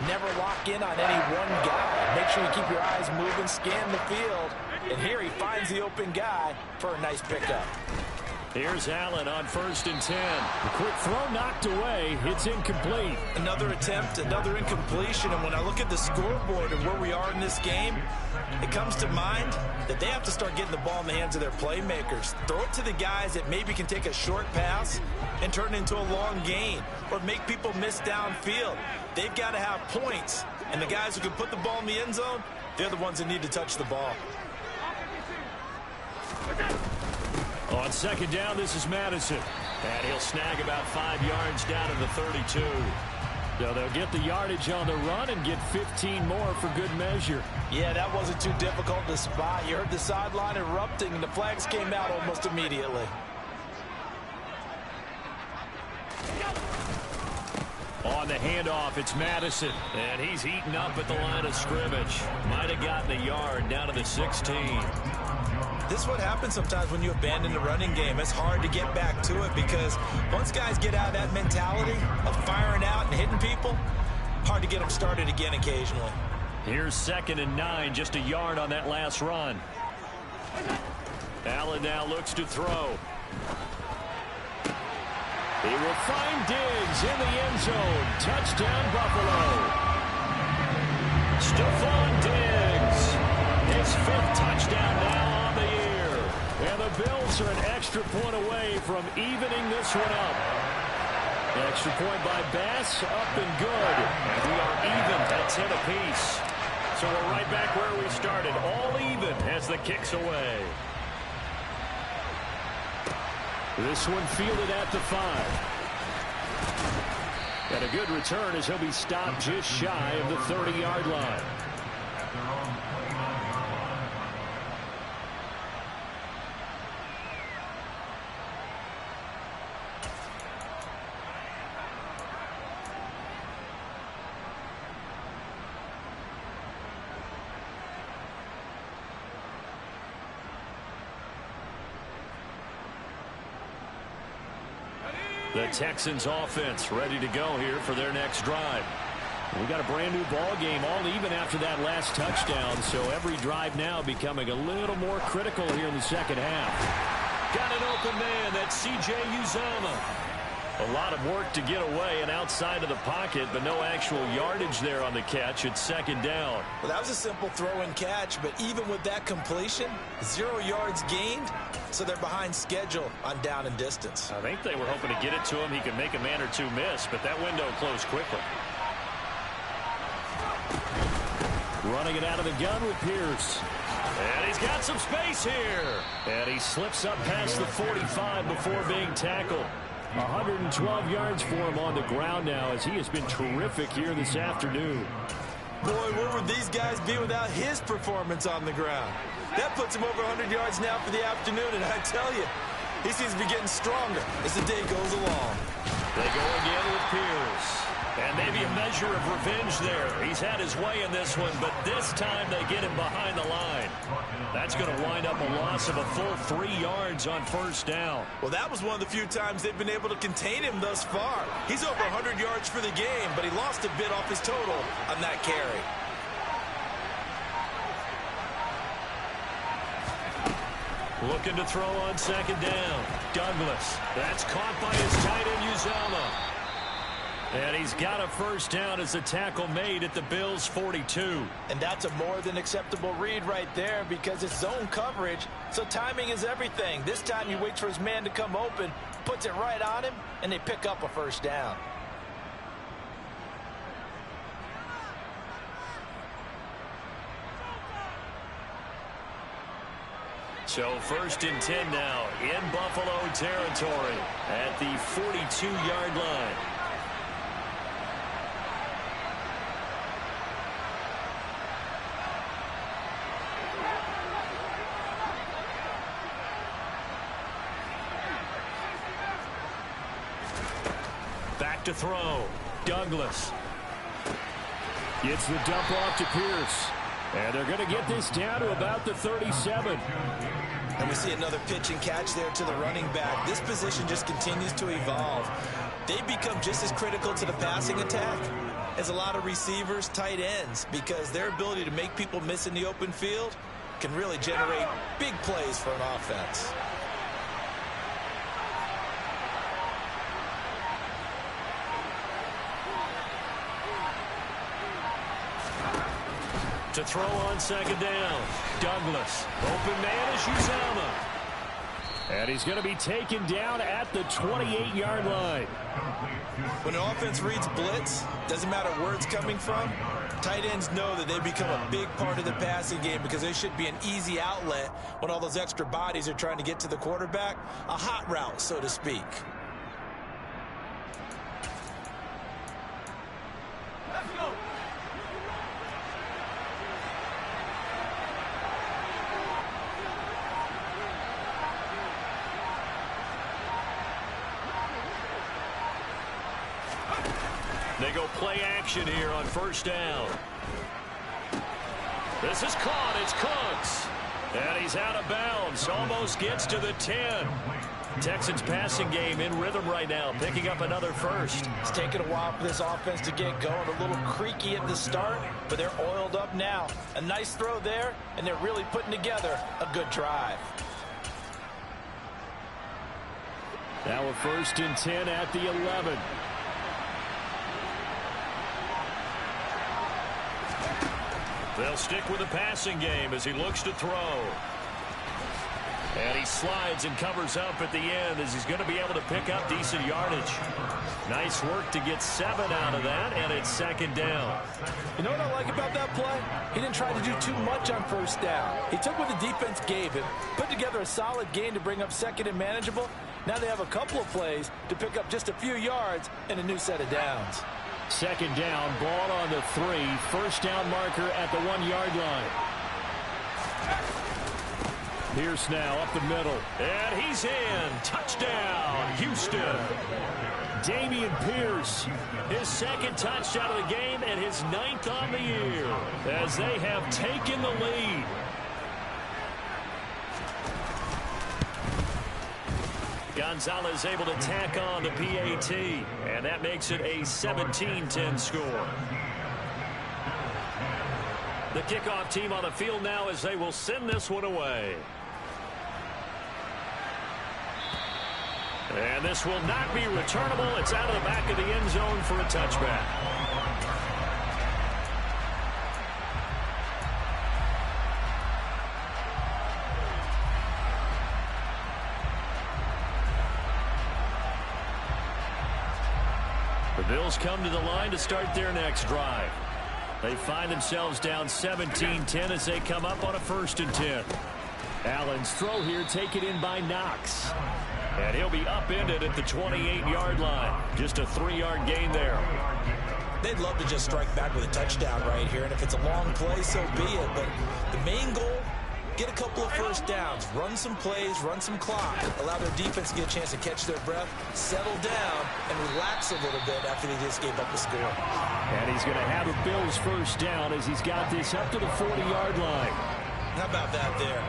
never lock in on any one guy. Make sure you keep your eyes moving, scan the field. And here he finds the open guy for a nice pickup. Here's Allen on 1st and 10. The quick throw knocked away. It's incomplete. Another attempt, another incompletion. And when I look at the scoreboard and where we are in this game, it comes to mind that they have to start getting the ball in the hands of their playmakers. Throw it to the guys that maybe can take a short pass and turn it into a long gain or make people miss downfield. They've got to have points. And the guys who can put the ball in the end zone, they're the ones that need to touch the ball. On 2nd down, this is Madison. And he'll snag about 5 yards down to the 32. So they'll get the yardage on the run and get 15 more for good measure. Yeah, that wasn't too difficult to spot. You heard the sideline erupting, and the flags came out almost immediately. On the handoff, it's Madison. And he's heating up at the line of scrimmage. Might have gotten a yard down to the 16. This is what happens sometimes when you abandon the running game. It's hard to get back to it because once guys get out of that mentality of firing out and hitting people, hard to get them started again occasionally. Here's 2nd and 9, just a yard on that last run. Allen now looks to throw. He will find Diggs in the end zone. Touchdown, Buffalo. Stephon Diggs, his 5th touchdown now on the year. And the Bills are an extra point away from evening this one up. Extra point by Bass, up and good. And we are even at 10 apiece. So we're right back where we started, all even as the kick's away. This one fielded at the 5. And a good return as he'll be stopped just shy of the 30-yard line. The Texans offense ready to go here for their next drive. We got a brand new ball game, all even after that last touchdown, so every drive now becoming a little more critical here in the second half. Got an open man, that's C.J. Uzomah. A lot of work to get away and outside of the pocket, but no actual yardage there on the catch. It's 2nd down. Well, that was a simple throw and catch, but even with that completion, 0 yards gained, so they're behind schedule on down and distance. I think they were hoping to get it to him. He could make a man or two miss, but that window closed quickly. Running it out of the gun with Pierce. And he's got some space here. And he slips up past the 45 before being tackled. 112 yards for him on the ground now as he has been terrific here this afternoon. Boy, where would these guys be without his performance on the ground? That puts him over 100 yards now for the afternoon, and I tell you, he seems to be getting stronger as the day goes along. They go again with Pierce. And maybe a measure of revenge there. He's had his way in this one, but this time they get him behind the line. That's going to wind up a loss of a full 3 yards on 1st down. Well, that was one of the few times they've been able to contain him thus far. He's over 100 yards for the game, but he lost a bit off his total on that carry. Looking to throw on 2nd down. Douglas. That's caught by his tight end, Uzomah. And he's got a 1st down as the tackle made at the Bills' 42. And that's a more than acceptable read right there because it's zone coverage, so timing is everything. This time he waits for his man to come open, puts it right on him, and they pick up a 1st down. So 1st and 10 now in Buffalo territory at the 42-yard line. Back to throw. Douglas. Gets the dump off to Pierce. And they're going to get this down to about the 37. And we see another pitch and catch there to the running back. This position just continues to evolve. They become just as critical to the passing attack as a lot of receivers, tight ends, because their ability to make people miss in the open field can really generate big plays for an offense. To throw on second down. Douglas. Open man is Uzama. And he's going to be taken down at the 28-yard line. When an offense reads blitz, doesn't matter where it's coming from, tight ends know that they become a big part of the passing game because they should be an easy outlet when all those extra bodies are trying to get to the quarterback. A hot route, so to speak. Let's go. They go play action here on first down. This is caught. It's Cooks. And he's out of bounds. Almost gets to the 10. Texans passing game in rhythm right now, picking up another first. It's taken a while for this offense to get going. A little creaky at the start, but they're oiled up now. A nice throw there, and they're really putting together a good drive. Now a 1st and 10 at the 11. They'll stick with the passing game as he looks to throw. And he slides and covers up at the end as he's going to be able to pick up decent yardage. Nice work to get 7 out of that, and it's second down. You know what I like about that play? He didn't try to do too much on first down. He took what the defense gave him, put together a solid gain to bring up second and manageable. Now they have a couple of plays to pick up just a few yards and a new set of downs. Second down, ball on the 3. First down marker at the 1-yard line. Pierce now up the middle. And he's in. Touchdown, Houston. Dameon Pierce, his second touchdown of the game and his 9th on the year as they have taken the lead. Gonzalez able to tack on the PAT, and that makes it a 17-10 score. The kickoff team on the field now as they will send this one away. And this will not be returnable. It's out of the back of the end zone for a touchback. The Bills come to the line to start their next drive. They find themselves down 17-10 as they come up on a 1st and 10. Allen's throw here taken in by Knox. And he'll be upended at the 28-yard line. Just a 3-yard gain there. They'd love to just strike back with a touchdown right here, and if it's a long play, so be it. But the main goal, get a couple of first downs, run some plays, run some clock, allow their defense to get a chance to catch their breath, settle down, and relax a little bit after they just gave up a score. And he's going to have a Bills first down as he's got this up to the 40-yard line. How about that there?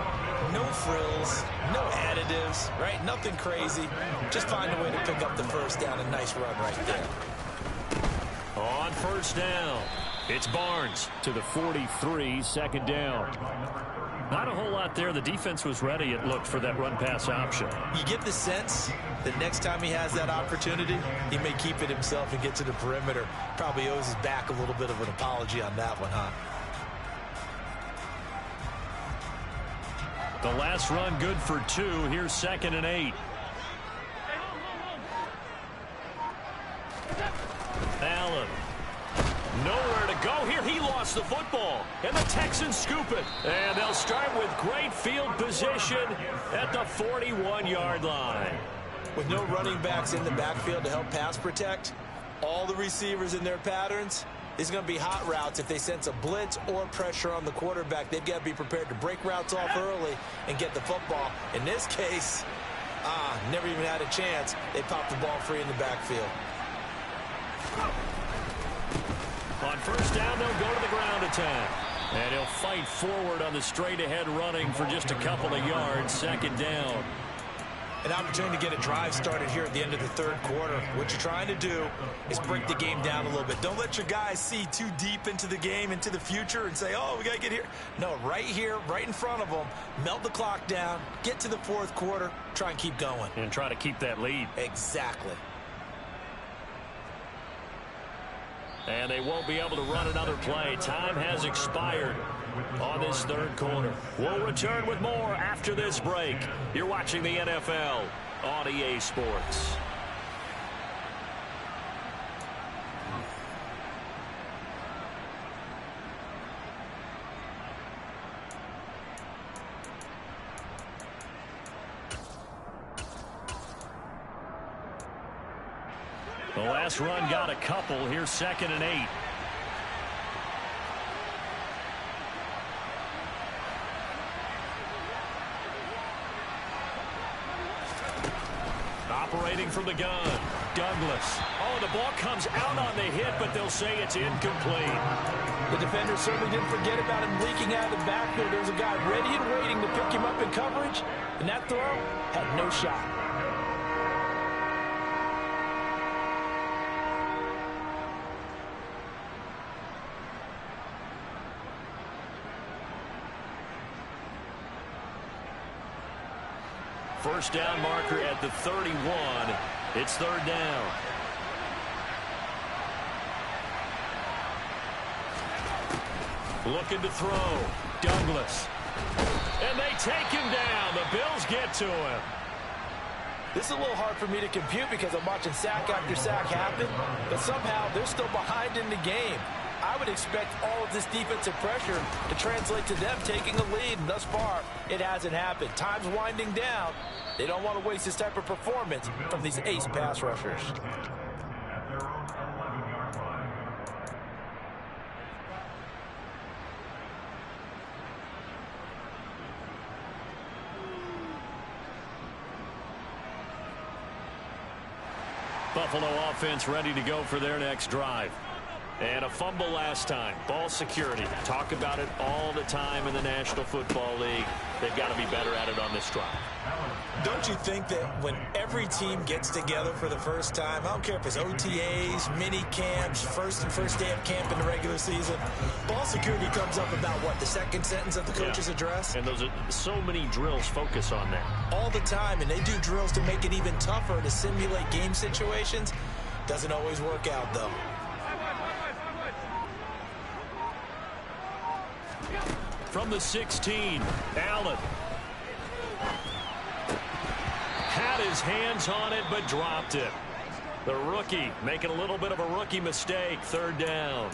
No frills, no additives, right? Nothing crazy. Just find a way to pick up the first down. A nice run right there. On first down, it's Barnes to the 43, second down. Not a whole lot there. The defense was ready, it looked, for that run-pass option. You get the sense that next time he has that opportunity, he may keep it himself and get to the perimeter. Probably owes his back a little bit of an apology on that one, huh? The last run good for 2. Here's 2nd and 8. Allen. Nowhere to go here. He lost the football. And the Texans scoop it. And they'll start with great field position at the 41-yard line. With no running backs in the backfield to help pass protect, all the receivers in their patterns, it's going to be hot routes. If they sense a blitz or pressure on the quarterback, they've got to be prepared to break routes off early and get the football. In this case, never even had a chance. They popped the ball free in the backfield. On first down, they'll go to the ground attack. And he'll fight forward on the straight-ahead running for just a couple of yards. Second down. An opportunity to get a drive started here at the end of the third quarter. What you're trying to do is break the game down a little bit. Don't let your guys see too deep into the game, into the future, and say, oh, we got to get here. No, right here, right in front of them, melt the clock down, get to the fourth quarter, try and keep going. And try to keep that lead. Exactly. And they won't be able to run another play. Time has expired on this third quarter. We'll return with more after this break. You're watching the NFL on EA Sports. The last run got a couple. Here's 2nd and 8. Operating from the gun, Douglas. Oh, the ball comes out on the hit, but they'll say it's incomplete. The defender certainly didn't forget about him leaking out of the backfield. There was a guy ready and waiting to pick him up in coverage, and that throw had no shot. First down marker at the 31. It's third down. Looking to throw. Douglas. And they take him down. The Bills get to him. This is a little hard for me to compute because I'm watching sack after sack happen, but somehow they're still behind in the game. I would expect all of this defensive pressure to translate to them taking a lead, and thus far, it hasn't happened. Time's winding down. They don't want to waste this type of performance from these ace pass rushers. Buffalo offense ready to go for their next drive. And a fumble last time. Ball security. Talk about it all the time in the National Football League. They've got to be better at it on this drive. Don't you think that when every team gets together for the first time, I don't care if it's OTAs, mini camps, first day of camp in the regular season, ball security comes up about what, the second sentence of the coach's address? And those are so many drills focus on that. All the time, and they do drills to make it even tougher to simulate game situations. Doesn't always work out, though. From the 16, Allen. Had his hands on it, but dropped it. The rookie making a little bit of a rookie mistake. Third down.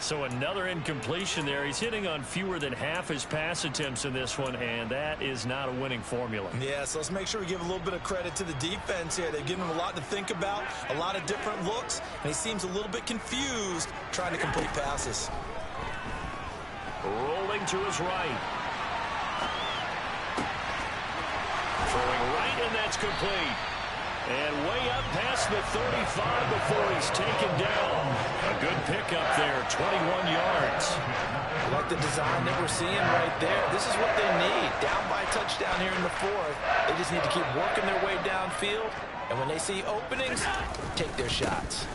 So another incompletion there. He's hitting on fewer than half his pass attempts in this one, and that is not a winning formula. Yeah, so let's make sure we give a little bit of credit to the defense here. They've given him a lot to think about, a lot of different looks, and he seems a little bit confused trying to complete passes. Rolling to his right. Throwing right, and that's complete. And way up past the 35 before he's taken down. A good pickup there, 21 yards. I like the design that we're seeing right there. This is what they need. Down by a touchdown here in the fourth. They just need to keep working their way downfield. And when they see openings, take their shots.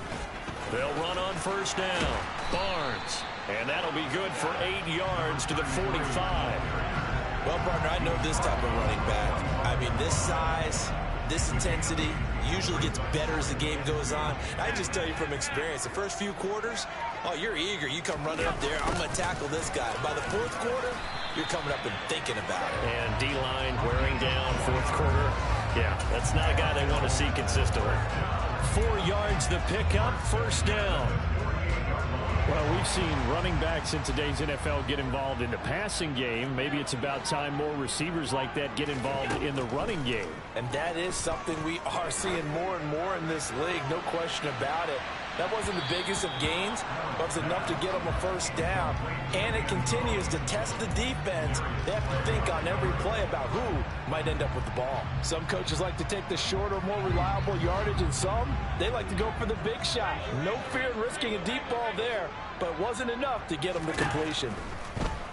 They'll run on first down. Barnes. And that'll be good for 8 yards to the 45. Well, partner, I know this type of running back. I mean, this size, this intensity usually gets better as the game goes on. I just tell you from experience, the first few quarters, oh, you're eager. You come running up there. I'm going to tackle this guy. By the fourth quarter, you're coming up and thinking about it. And D-line wearing down fourth quarter. Yeah, that's not a guy they want to see consistently. 4 yards the pickup, first down. Well, we've seen running backs in today's NFL get involved in the passing game. Maybe it's about time more receivers like that get involved in the running game. And that is something we are seeing more and more in this league, no question about it. That wasn't the biggest of gains, but it was enough to get them a first down. And it continues to test the defense. They have to think on every play about who might end up with the ball. Some coaches like to take the shorter, more reliable yardage, and some, they like to go for the big shot. No fear in risking a deep ball there, but it wasn't enough to get them to completion.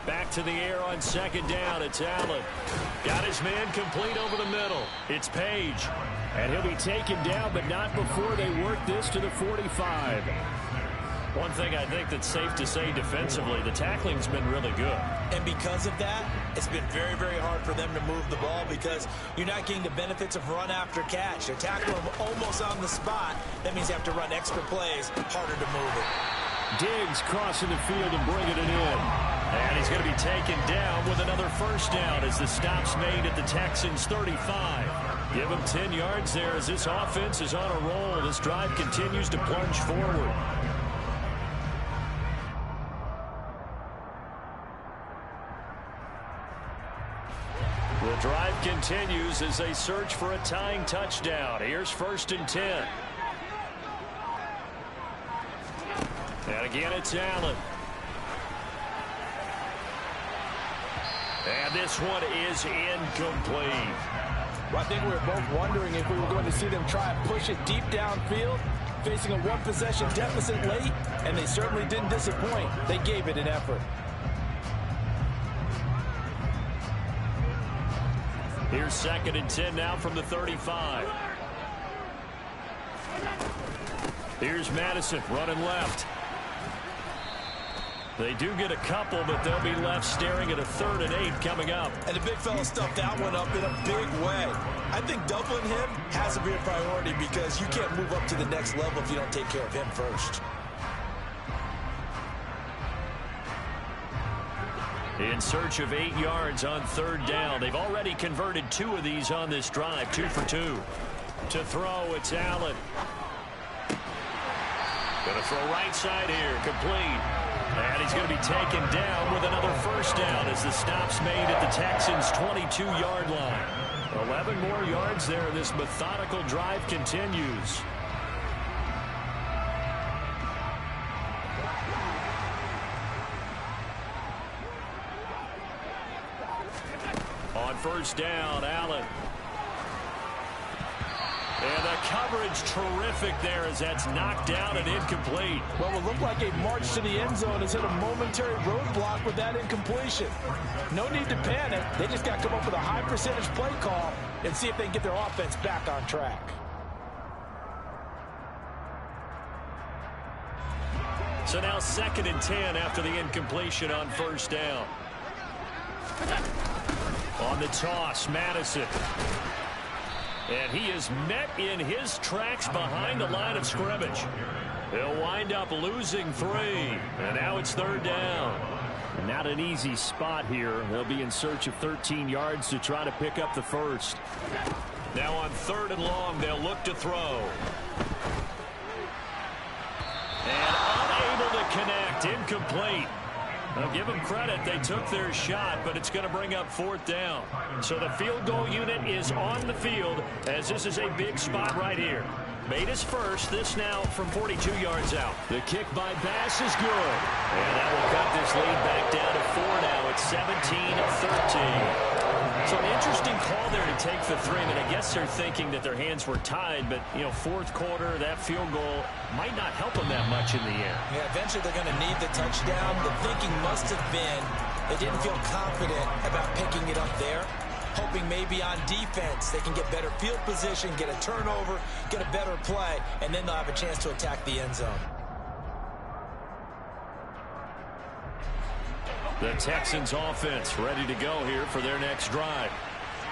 Back to the air on second down. It's Allen. Got his man complete over the middle. It's Page. And he'll be taken down, but not before they work this to the 45. One thing I think that's safe to say defensively, the tackling's been really good. And because of that, it's been very, very hard for them to move the ball because you're not getting the benefits of run after catch. They're tackling them almost on the spot. That means you have to run extra plays, harder to move it. Diggs crossing the field and bringing it in. And he's going to be taken down with another first down as the stop's made at the Texans 35. Give him 10 yards there as this offense is on a roll. This drive continues to plunge forward. The drive continues as they search for a tying touchdown. Here's 1st and 10. And again, it's Allen. And this one is incomplete. Well, I think we were both wondering if we were going to see them try and push it deep downfield, facing a one-possession deficit late, and they certainly didn't disappoint. They gave it an effort. Here's 2nd and 10 now from the 35. Here's Madison running left. They do get a couple, but they'll be left staring at a 3rd and 8 coming up. And the big fella stuffed that one up in a big way. I think doubling him has to be a priority because you can't move up to the next level if you don't take care of him first. In search of 8 yards on 3rd down. They've already converted 2 of these on this drive, 2 for 2. To throw, it's Allen. Going to throw right side here, complete. And he's going to be taken down with another first down as the stop's made at the Texans' 22-yard line. 11 more yards there. This methodical drive continues. On 1st down, Allen. And the coverage terrific there as that's knocked down and incomplete. Well, it looked like a march to the end zone has hit a momentary roadblock with that incompletion. No need to panic. They just got to come up with a high percentage play call and see if they can get their offense back on track. So now 2nd and 10 after the incompletion on 1st down. On the toss, Madison. And he is met in his tracks behind the line of scrimmage. He'll wind up losing 3. And now it's 3rd down. And not an easy spot here. They'll be in search of 13 yards to try to pick up the first. Now on 3rd and long, they'll look to throw. And unable to connect. Incomplete. I'll give them credit. They took their shot, but it's going to bring up 4th down. So the field goal unit is on the field as this is a big spot right here. Made his first. This now from 42 yards out. The kick by Bass is good. And that will cut this lead back down to 4 now. It's 17-13. So an interesting call there to take the 3. I mean, I guess they're thinking that their hands were tied, but, you know, 4th quarter, that field goal might not help them that much in the end. Yeah, eventually they're going to need the touchdown. The thinking must have been they didn't feel confident about picking it up there, hoping maybe on defense they can get better field position, get a turnover, get a better play, and then they'll have a chance to attack the end zone. The Texans offense ready to go here for their next drive.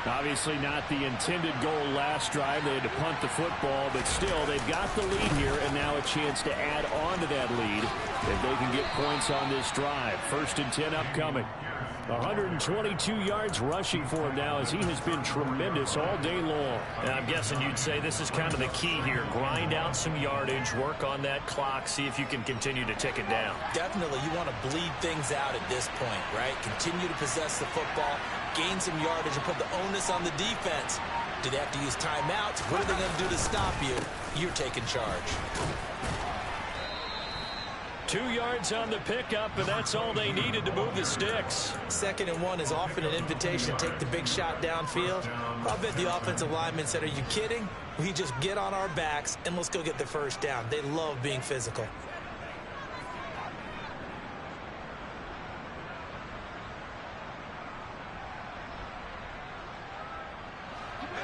Obviously not the intended goal last drive. They had to punt the football, but still they've got the lead here and now a chance to add on to that lead if they can get points on this drive. 1st and 10 upcoming. 122 yards rushing for him now as he has been tremendous all day long. And I'm guessing you'd say this is kind of the key here. Grind out some yardage, work on that clock, see if you can continue to tick it down. Definitely, you want to bleed things out at this point, right? Continue to possess the football, gain some yardage, and put the onus on the defense. Do they have to use timeouts? What are they going to do to stop you? You're taking charge. 2 yards on the pickup, and that's all they needed to move the sticks. 2nd and 1 is often an invitation to take the big shot downfield. I bet the offensive lineman said, are you kidding? We just get on our backs and let's go get the first down. They love being physical.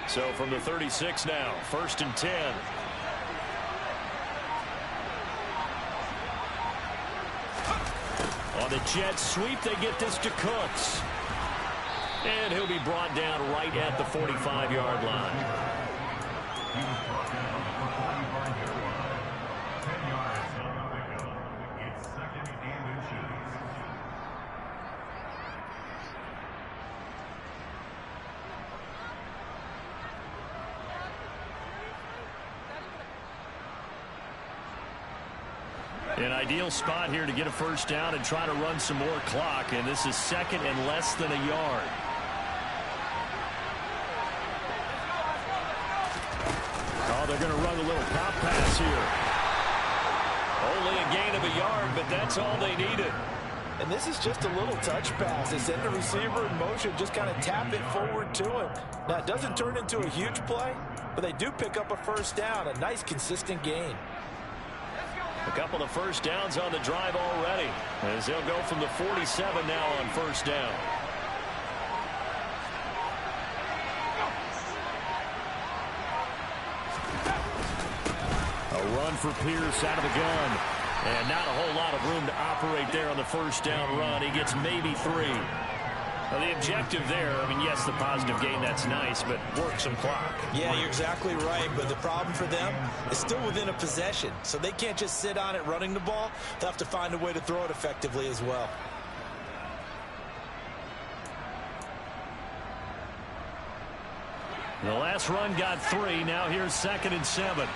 So from the 36 now, 1st and 10. On the jet sweep, they get this to Cooks. And he'll be brought down right at the 45-yard line. An ideal spot here to get a first down and try to run some more clock, and this is 2nd and less than a yard. Oh, they're going to run a little pop pass here. Only a gain of a yard, but that's all they needed. And this is just a little touch pass. They send the receiver in motion, just kind of tap it forward to him. Now, it doesn't turn into a huge play, but they do pick up a first down, a nice, consistent gain. A couple of first downs on the drive already, as they'll go from the 47 now on first down. A run for Pierce out of the gun. And not a whole lot of room to operate there on the first down run. He gets maybe 3. Well, the objective there, I mean, yes, the positive gain, that's nice, but work some clock. Yeah, you're exactly right, but the problem for them is still within a possession, so they can't just sit on it running the ball. They'll have to find a way to throw it effectively as well. The last run got 3. Now here's 2nd and 7.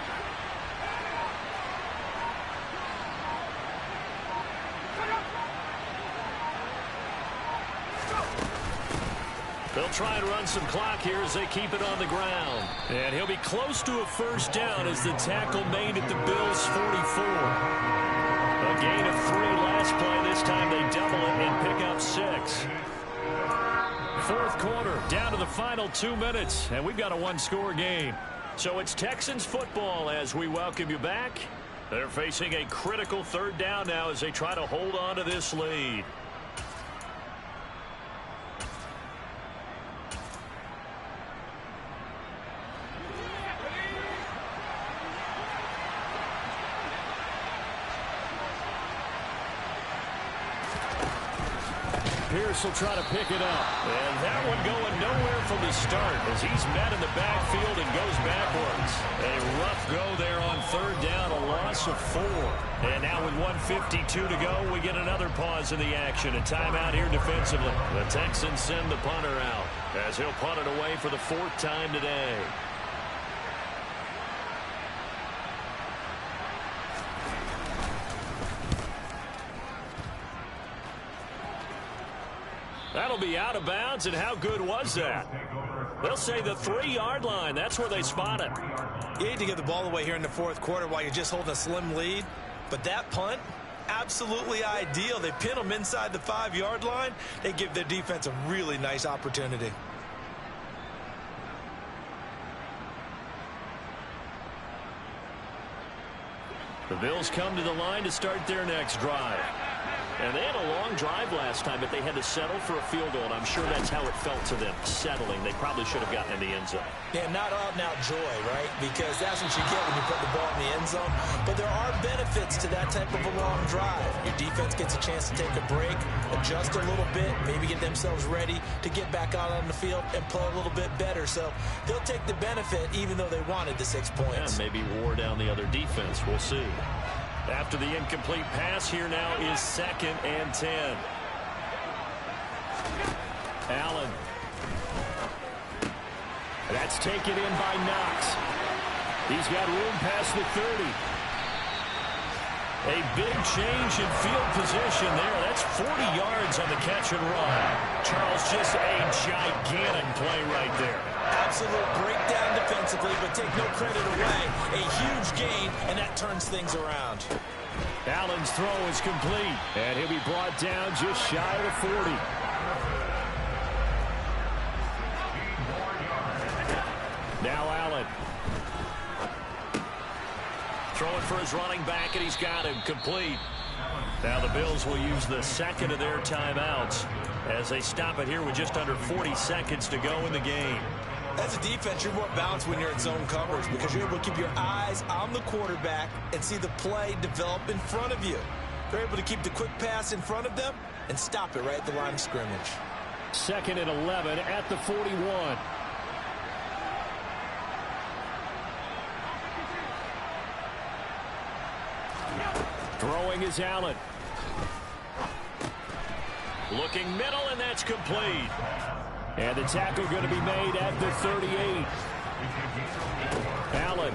They'll try and run some clock here as they keep it on the ground. And he'll be close to a first down as the tackle made at the Bills' 44. A gain of 3 last play. This time they double it and pick up 6. 4th quarter, down to the final 2 minutes, and we've got a 1-score game. So it's Texans football as we welcome you back. They're facing a critical 3rd down now as they try to hold on to this lead. Pierce will try to pick it up. And that one going nowhere from the start as he's met in the backfield and goes backwards. A rough go there on 3rd down, a loss of 4. And now with 1:52 to go, we get another pause in the action. A timeout here defensively. The Texans send the punter out as he'll punt it away for the 4th time today. That'll be out of bounds, and how good was that? They'll say the 3-yard line. That's where they spot it. You hate to give the ball away here in the 4th quarter while you're just holding a slim lead, but that punt, absolutely ideal. They pin them inside the 5-yard line. They give their defense a really nice opportunity. The Bills come to the line to start their next drive. And they had a long drive last time, but they had to settle for a field goal, and I'm sure that's how it felt to them, settling. They probably should have gotten in the end zone. Yeah, not out-and-out joy, right? Because that's what you get when you put the ball in the end zone. But there are benefits to that type of a long drive. Your defense gets a chance to take a break, adjust a little bit, maybe get themselves ready to get back out on the field and play a little bit better. So they'll take the benefit even though they wanted the 6 points. Yeah, maybe wore down the other defense. We'll see. After the incomplete pass, here now is 2nd and 10. Allen. That's taken in by Knox. He's got room past the 30. A big change in field position there. That's 40 yards on the catch and run. Charles, just a gigantic play right there. Absolute breakdown defensively, but take no credit away. A huge gain, and that turns things around. Allen's throw is complete, and he'll be brought down just shy of the 40. Now Allen. Throwing for his running back, and he's got him complete. Now the Bills will use the second of their timeouts as they stop it here with just under 40 seconds to go in the game. As a defense, you're more balanced when you're in zone coverage because you're able to keep your eyes on the quarterback and see the play develop in front of you. They're able to keep the quick pass in front of them and stop it right at the line of scrimmage. 2nd and 11 at the 41. Throwing is Allen. Looking middle, and that's complete. And the tackle going to be made at the 38. Allen.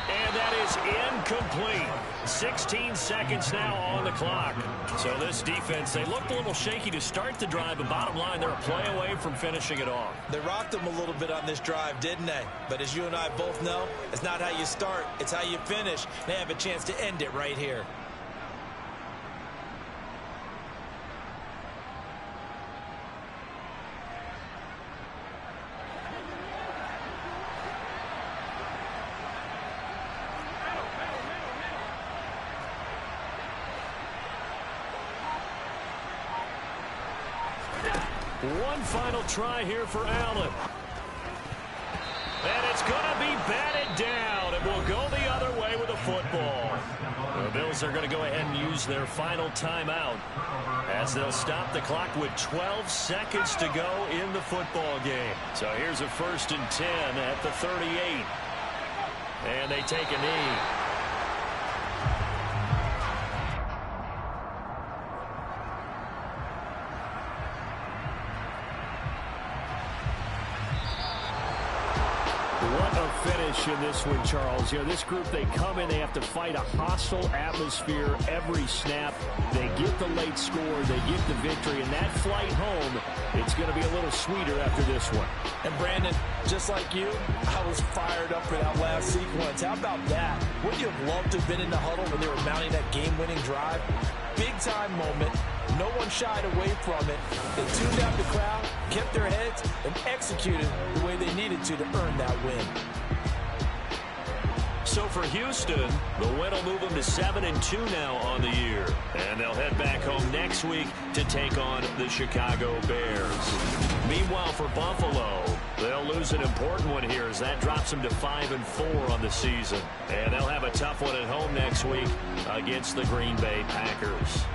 And that is incomplete. 16 seconds now on the clock. So this defense, they looked a little shaky to start the drive, but bottom line, they're a play away from finishing it off. They rocked them a little bit on this drive, didn't they? But as you and I both know, it's not how you start, it's how you finish. They have a chance to end it right here. One final try here for Allen. And it's going to be batted down. It will go the other way with the football. The Bills are going to go ahead and use their final timeout as they'll stop the clock with 12 seconds to go in the football game. So here's a 1st and 10 at the 38. And they take a knee. What a finish in this one, Charles. You know, this group, they come in, they have to fight a hostile atmosphere every snap. They get the late score, they get the victory, and that flight home, it's going to be a little sweeter after this one. And Brandon, just like you, I was fired up for that last sequence. How about that? Wouldn't you have loved to have been in the huddle when they were mounting that game-winning drive? Big-time moment. No one shied away from it. They tuned out the crowd, kept their heads, and executed the way they needed to earn that win. So for Houston, the win will move them to 7-2 now on the year. And they'll head back home next week to take on the Chicago Bears. Meanwhile, for Buffalo, they'll lose an important one here as that drops them to 5-4 on the season. And they'll have a tough one at home next week against the Green Bay Packers.